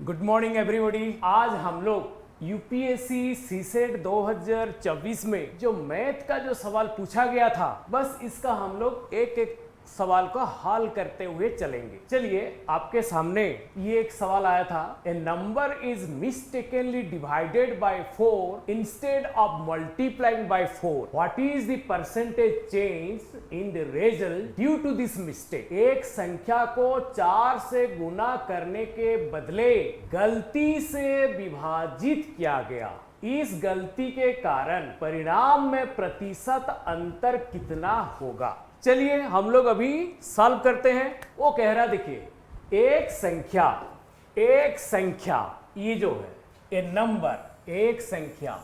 Good morning everybody. आज हम लोग यूपीएससी सीसेट 2024 में जो मैथ का जो सवाल पूछा गया था, बस इसका हम लोग एक एक सवाल को हल करते हुए चलेंगे। चलिए, आपके सामने ये एक सवाल आया था, a number is mistakenly divided by 4 instead of multiplying by 4, what is the percentage change in the result due to this mistake. एक संख्या को 4 से गुना करने के बदले गलती से विभाजित किया गया, इस गलती के कारण परिणाम में प्रतिशत अंतर कितना होगा। चलिए हम लोग अभी सॉल्व करते हैं। वो कह रहा, देखिए एक संख्या ये जो है, ए नंबर, एक संख्या,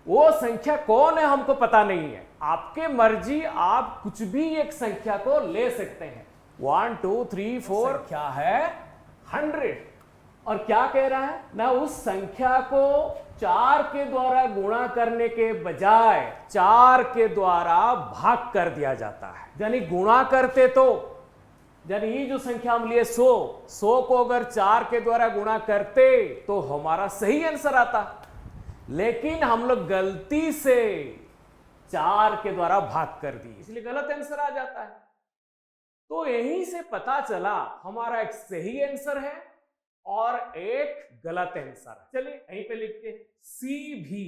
वो संख्या कौन है हमको पता नहीं है। आपके मर्जी, आप कुछ भी एक संख्या को ले सकते हैं। 1 2 3 4 संख्या है 100, और क्या कह रहा है ना, उस संख्या को 4 के द्वारा गुणा करने के बजाय 4 के द्वारा भाग कर दिया जाता है। यानी गुणा करते तो, यानी ये जो संख्या हम लिए 100 को अगर 4 के द्वारा गुणा करते तो हमारा सही आंसर आता, लेकिन हम लोग गलती से 4 के द्वारा भाग कर दिए, इसलिए गलत आंसर आ जाता है। तो यहीं से पता चला हमारा एक सही आंसर है और एक गलत आंसर है। चलिए यहीं पे लिखते हैं CV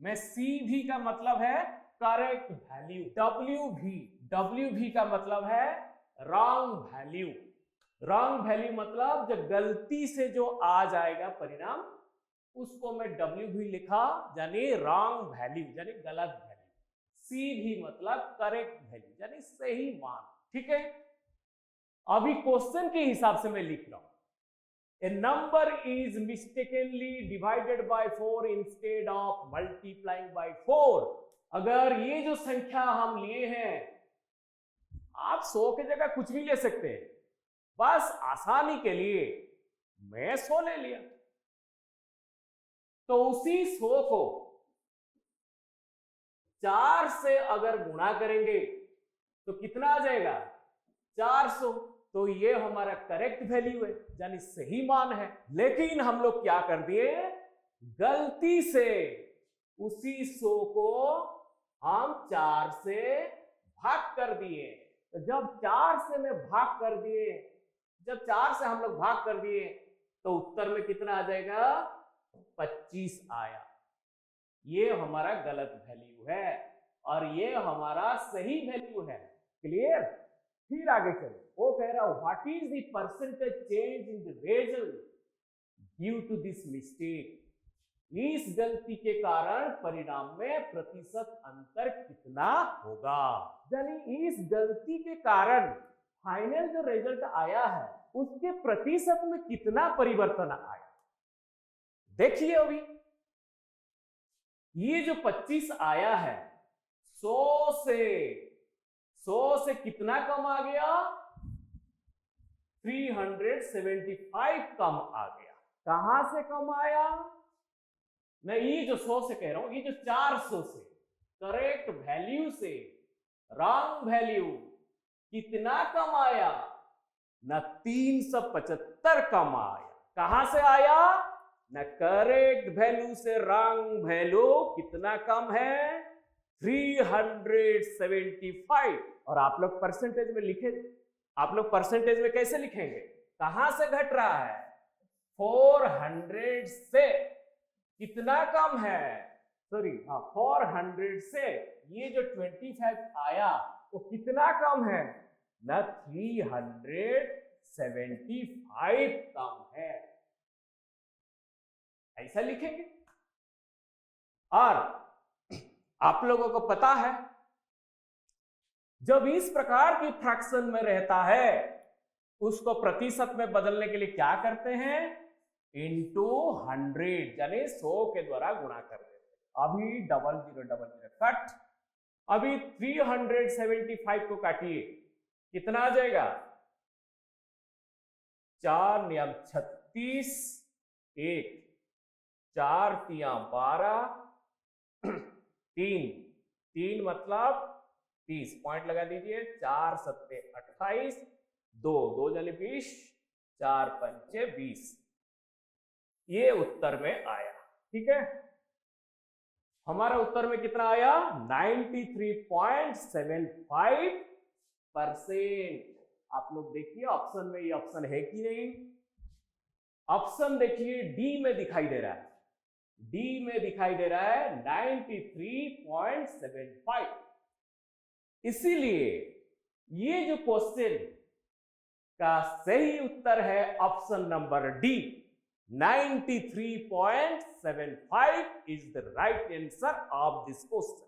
में, CV का मतलब है करेक्ट वैल्यू, WV का मतलब है रॉन्ग वैल्यू। रॉन्ग वैल्यू मतलब जो गलती से जो आ जाएगा परिणाम, उसको मैं WV लिखा, यानी रॉन्ग वैल्यू, यानी गलत वैल्यू। CV मतलब करेक्ट वैल्यू, यानी सही मान। ठीक है, अभी क्वेश्चन के हिसाब से मैं लिख रहा हूं, a number is mistakenly divided by 4 instead of multiplying by 4। अगर ये जो संख्या हम लिए हैं, आप 100 की जगह कुछ भी ले सकते हैं, बस आसानी के लिए मैं 100 ले लिया, तो उसी 100 को 4 से अगर गुणा करेंगे तो कितना आ जाएगा, 400। तो ये हमारा करेक्ट वैल्यू है, यानी सही मान है। लेकिन हम लोग क्या कर दिए, गलती से उसी 100 को हम 4 से भाग कर दिए। तो जब 4 से मैं भाग कर दिए, जब 4 से हम लोग भाग कर दिए, तो उत्तर में कितना आ जाएगा, 25 आया। ये हमारा गलत वैल्यू है और ये हमारा सही वैल्यू है। क्लियर। फिर आगे चलो, वो कह रहा, what is the percentage change in the result due to this mistake. इस गलती के कारण परिणाम में प्रतिशत अंतर कितना होगा, यानी इस गलती के कारण फाइनल जो रिजल्ट आया है उसके प्रतिशत में कितना परिवर्तन आया। देखिए अभी ये जो 25 आया है, 100 से कितना कम आ गया, 375 कम आ गया। कहां से कम आया, मैं ये जो 100 से कह रहा हूं, ये जो 400 से करेक्ट वैल्यू से रॉन्ग वैल्यू कितना कम आया ना, 375 कम आया। कहां से आया ना, करेक्ट वैल्यू से रॉन्ग वैल्यू कितना कम है, 375। और आप लोग परसेंटेज में लिखे, आप लोग परसेंटेज में कैसे लिखेंगे, कहां से घट रहा है, 400 से कितना कम है, सॉरी हाँ 400 से ये जो 25 आया वो कितना कम है ना, 375 कम है। ऐसा लिखेंगे। और आप लोगों को पता है, जब इस प्रकार की फ्रैक्शन में रहता है उसको प्रतिशत में बदलने के लिए क्या करते हैं, इनटू 100, यानी 100 के द्वारा गुणा कर देते हैं। अभी 0000 कट, अभी 375 को काटिए, कितना आ जाएगा, 4 नियम 36, 1 4 तिया 12, 3 मतलब 30, पॉइंट लगा दीजिए, 4 सत्ते 28, 2 जाने 20, 4 पंचे 20। ये उत्तर में आया। ठीक है, हमारा उत्तर में कितना आया? 93.75%। आप लोग देखिए ऑप्शन में, ये ऑप्शन है कि नहीं? ऑप्शन देखिए डी में दिखाई दे रहा है, डी में दिखाई दे रहा है 93.75। इसीलिए ये जो क्वेश्चन का सही उत्तर है option number D, 93.75 is the right answer of this question.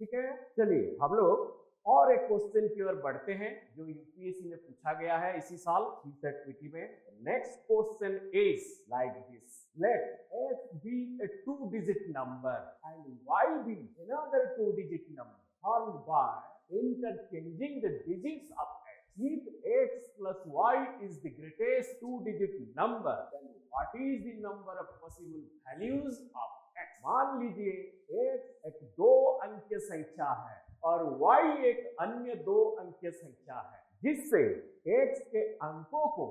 ठीक है, चलिए हम लोग और एक क्वेश्चन की ओर बढ़ते हैं जो यूपीएससी में पूछा गया है इसी साल CTET में। Next question is like this, let x be a 2-digit number and y be another 2-digit number formed by interchanging the digits of x. If x plus y is the greatest 2-digit number, then what is the number of possible values of x? मान लीजिए x एक 2 अंकीय संख्या है और y एक अन्य 2 अंकीय संख्या है, जिससे x के अंकों को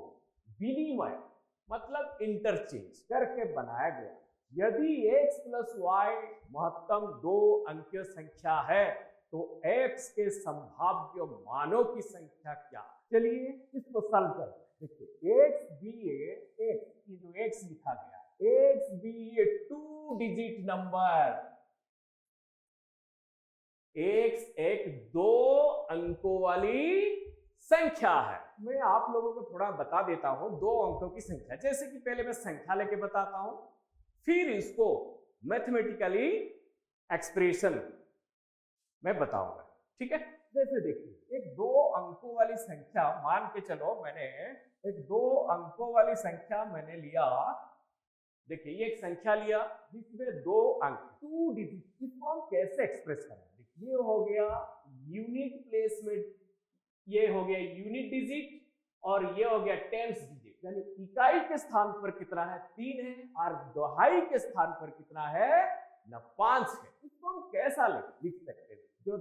विनिमय मतलब इंटरचेंज करके बनाया गया। यदि x प्लस वाई महत्तम 2 अंकीय संख्या है तो x के संभाव्य मानों की संख्या क्या? चलिए इसको सॉल्व करते हैं। देखिए x भी x लिखा गया, x भी 2-डिजिट नंबर, x एक 2 अंकों वाली संख्या है। मैं आप लोगों को थोड़ा बता देता हूं 2 अंकों की संख्या, जैसे कि पहले मैं संख्या लेके बताता हूं, फिर इसको मैथमेटिकली एक्सप्रेशन मैं बताऊंगा। ठीक है, जैसे देखिए एक 2 अंकों वाली संख्या मान के चलो, मैंने एक 2 अंकों वाली संख्या मैंने लिया। देखिए ये एक संख्या लिया जिसमें 2 अंक 2 डिजिट, इसको हम कैसे एक्सप्रेस करेंगे? ये हो गया यूनिट प्लेस में, ये हो गया यूनिट डिजिट और ये हो गया टेंस डिजिट, यानी इकाई के स्थान पर कितना है? 3 है और दोहाई के स्थान पर कितना है? ना 5 है। इसको हम कैसा लिख सकते हैं? जो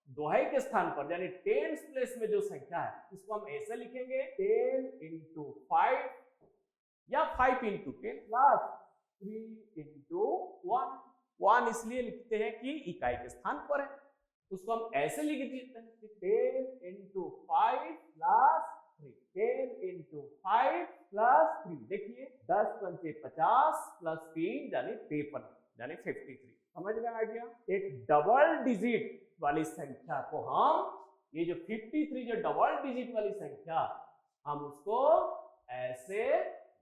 दोहाई के स्थान पर यानी टेंस प्लेस में जो संख्या है उसको हम ऐसे लिखेंगे 10 into 5 या 5 into 10 प्लस 3 into 1। 1 इसलिए लिखते हैं कि इकाई के स्थान पर है, उसको हम ऐसे लिख देते हैं 10 into 5 plus 3, 10 into 5 plus 3। देखिए 10 पंचे 50 प्लस 3 यानी 53 यानी 53। समझ में आ गया? एक डबल डिजिट वाली संख्या को हम, ये जो 53 जो डबल डिजिट वाली संख्या, हम उसको ऐसे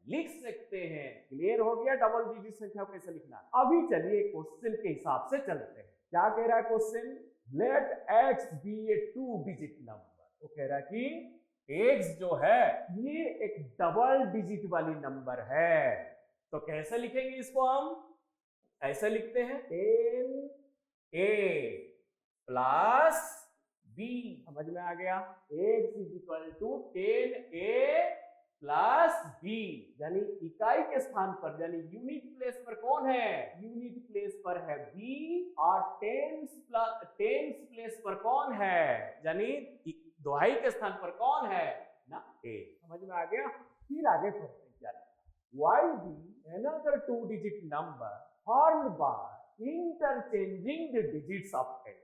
लिख सकते हैं। क्लियर हो गया डबल डिजिट संख्या को कैसे लिखना? अभी चलिए क्वेश्चन के हिसाब से चलते हैं। क्या कह रहा है question? Let x be a 2-digit number। वो कह रहा है कि x जो है ये एक डबल डिजिट वाली नंबर है, तो कैसे लिखेंगे इसको? हम ऐसे लिखते हैं 10a प्लस b। समझ में आ गया? x is equal to 10a plus b, यानी इकाई के स्थान पर यानी यूनिट प्लेस पर कौन है? यूनिट प्लेस पर है b और टेंस प्लेस पर कौन है? यानी दोहाई के स्थान पर कौन है? ना a। समझ में आ गया? फिर आगे पढ़ते हैं क्या लिखा? y be another 2-digit number formed by interchanging the digits of x।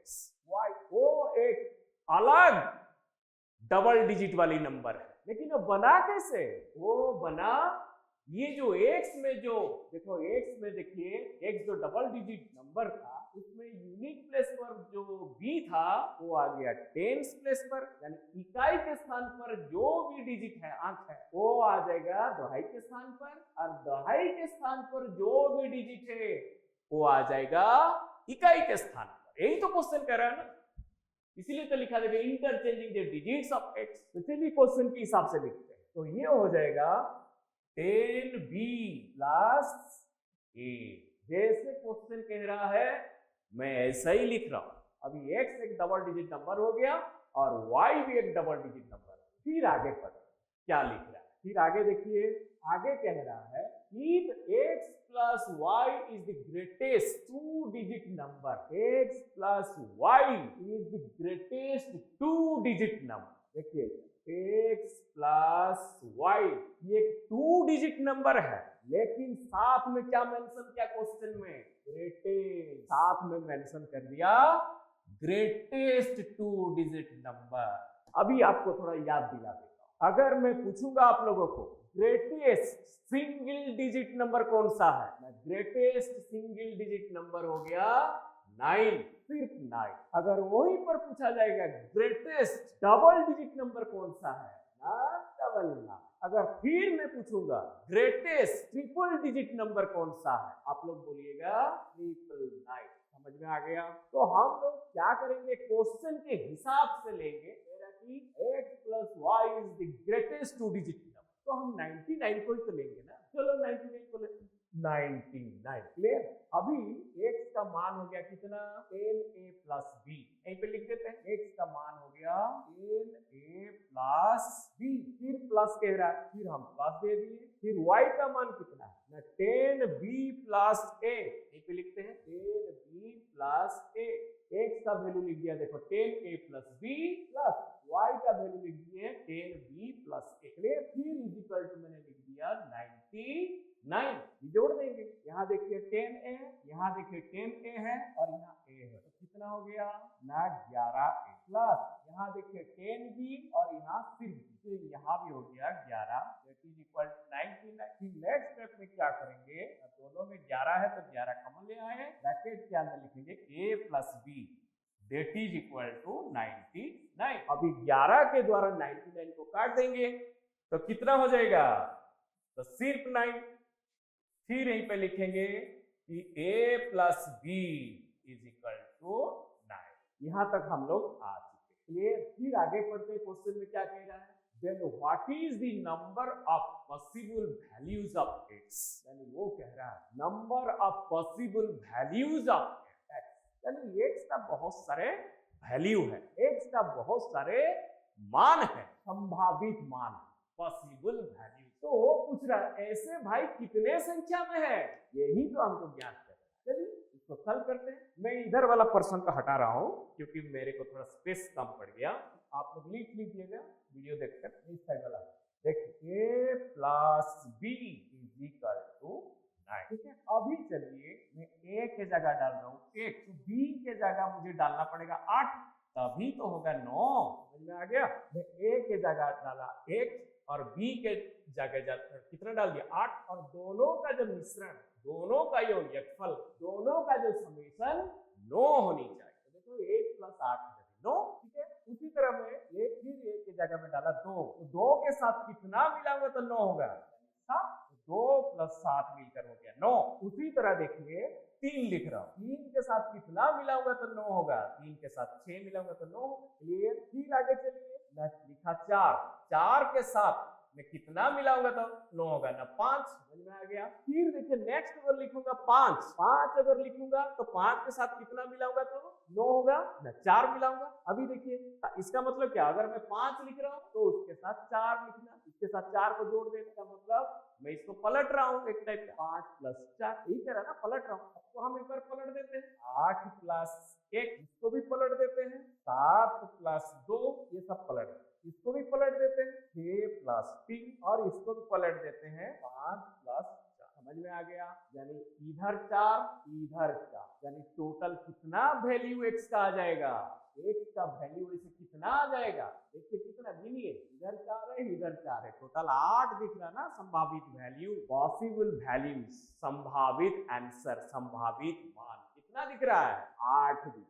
y वो एक अलग डबल डिजिट वाली नंबर है, लेकिन वो बना कैसे? वो बना ये जो x में जो देखो x में देखिए x जो डबल डिजिट नंबर था उसमें यूनिट प्लेस पर जो b था वो आ गया टेंस प्लेस पर, यानी इकाई के स्थान पर जो भी डिजिट है अंक है वो आ जाएगा दोहाई के स्थान पर, और दोहाई के स्थान पर जो भी डिजिट है वो आ जाएगा इकाई के स्थान पर। यही तो क्वेश्चन कह रहा है ना, इसीलिए तो लिखा जाएगा interchanging the digits of x। तो चलिए क्वेश्चन के हिसाब से लिखते हैं, तो ये हो जाएगा 10b प्लस a। जैसे क्वेश्चन कह रहा है मैं ऐसा ही लिख रहा हूं। अभी x एक डबल डिजिट नंबर हो गया और y भी एक डबल डिजिट नंबर। फिर आगे पढ़ो क्या लिख रहा है। फिर आगे देखिए, आगे कह रहा है if x plus y is the greatest 2-digit number, x plus y is the greatest 2-digit number। देखिए x प्लस वाई, ये एक 2 डिजिट नंबर है, लेकिन साथ में क्या मेंशन किया क्वेश्चन में? ग्रेटेस्ट, साथ में मेंशन कर दिया ग्रेटेस्ट 2 डिजिट नंबर। अभी आपको थोड़ा याद दिला देता हूं, अगर मैं पूछूंगा आप लोगों को ग्रेटेस्ट सिंगल डिजिट नंबर कौन सा है, ग्रेटेस्ट सिंगल डिजिट नंबर हो गया 9, सिर्फ 9। अगर वहीं पर पूछा जाएगा ग्रेटेस्ट डबल डिजिट नंबर कौन सा है, ना डबल 9। अगर फिर मैं पूछूंगा ग्रेटेस्ट ट्रिपल डिजिट नंबर कौन सा है, आप लोग बोलिएगा 999। समझ में आ गया? तो हम लोग क्या करेंगे, क्वेश्चन के हिसाब से लेंगे कि x plus y is the greatest 2 digit number, तो हम 99 को ही तो लेंगे ना। चलो 99 को लेते हैं, 99 क्लियर। अभी x का मान हो गया कितना, 10a प्लस b, यहीं पे लिख देते हैं x का मान हो गया 10a प्लस b, फिर प्लस कह रहा है, फिर हम प्लस दे दिए, फिर y का मान कितना है ना, 10b प्लस a, यहीं पे लिखते हैं 10b प्लस a, x का वैल्यू लिख दिया देखो 10a plus b plus y का वैल्यू लिख दिए 10b प्लस a, क्लियर। फिर इज इक्वल टू मैंने लिख दिया 99, जोड़ देंगे, यहाँ देखिए 10a, यहाँ देखिए 10a है और यहाँ a है, तो कितना हो गया ना 11a प्लस यहाँ देखिए 10b और यहाँ सिर्फ तो यहाँ भी हो गया 11, that is equal to 99। Next step में क्या करेंगे, दोनों में 11 है तो 11 कॉमन ले आए, ब्रैकेट के अंदर लिखेंगे a plus b that is equal to 99। अभी 11 के द्वारा 99 को काट देंगे तो कितना हो जाएगा, तो सिर्फ 9। फिर यहीं पे लिखेंगे कि a plus b is equal to 9। यहां तक हम लोग आ चुके, क्लियर। फिर आगे पढ़ते हैं, क्वेश्चन में क्या कह रहा है, then what is the number of possible values of x, यानी वो कह रहा है number of possible values of x, यानी x का बहुत सारे वैल्यू है, x का बहुत सारे मान है, संभावित मान, पॉसिबल वैल्यू। तो वो पूछ रहा है ऐसे भाई कितने संख्या में है, यही तो हमको ज्ञात करना है। चलिए इसको सॉल्व करते हैं। मैं इधर वाला पर्सन का हटा रहा हूं क्योंकि मेरे को थोड़ा स्पेस कम पड़ गया, आप लोग लिख लीजिएगा वीडियो देखकर। इस साइड वाला देखिए a plus b is equal to 9, ठीक है। अभी चलिए मैं a के जगह डाल रहा हूँ 1, तो b के जगह मुझे डालना पड़ेगा 8, तभी तो होगा 9। समझ में आ गया? मैं a के जगह डाला 1 और b के जगह कितना डाल दिया 8, और दोनों का जो मिश्रण, दोनों का योगफल, दोनों का जो समेशन 9 होनी चाहिए। तो देखो 1 प्लस 8 9, ठीक है। उसी तरह में एक फिर एक की जगह में डाला 2, तो 2 के साथ कितना मिलाऊंगा तो 9 होगा, 7, 2 प्लस 7 मिलकर हो गया 9। उसी तरह देखिए 3 लिख रहा हूँ, 3 के साथ कितना मिलाऊंगा तो 9 होगा, 3 के साथ 6 मिलाऊंगा तो 9 होगा, क्लियर। फिर आगे चलिए, लिखा 4, 4 के साथ मैं कितना मिलाऊंगा तो 9 होगा ना 5। समझ में आ गया? फिर देखिए नेक्स्ट अगर लिखूंगा 5 अगर लिखूंगा तो 5 के साथ कितना मिलाऊंगा तो 9 होगा ना 4 मिलाऊंगा। अभी देखिए इसका मतलब क्या, अगर मैं 5 लिख रहा हूँ तो उसके साथ 4 लिखना, इसके साथ 4 को जोड़ देने का मतलब मैं इसको पलट रहा हूँ एक टाइप का, 5 प्लस 4, यही कह रहा ना, पलट रहा हूँ। तो हम एक बार पलट देते हैं, 8 प्लस 1 इसको भी पलट देते हैं, 7 प्लस 2 ये सब पलट, इसको भी पलट देते हैं, 6 प्लस 3 और इसको भी पलट देते हैं 5 प्लस 4। समझ में आ गया? यानी इधर 4 इधर 4, यानी टोटल कितना वैल्यू x का आ जाएगा, x का वैल्यू ऐसे कितना आ जाएगा, देखिए कितना गिनिए, इधर 4 है इधर 4 है, टोटल 8 दिख रहा ना संभावित वैल्यू, पॉसिबल वैल्यू, संभावित आंसर, संभावित मान कितना दिख रहा है, 8 दिख रहा है।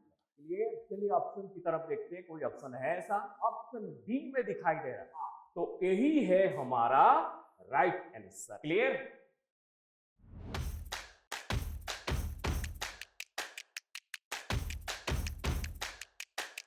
चलिए ऑप्शन की तरफ देखते हैं, कोई ऑप्शन है ऐसा, ऑप्शन डी में दिखाई दे रहा है, तो यही है हमारा राइट आंसर। क्लियर?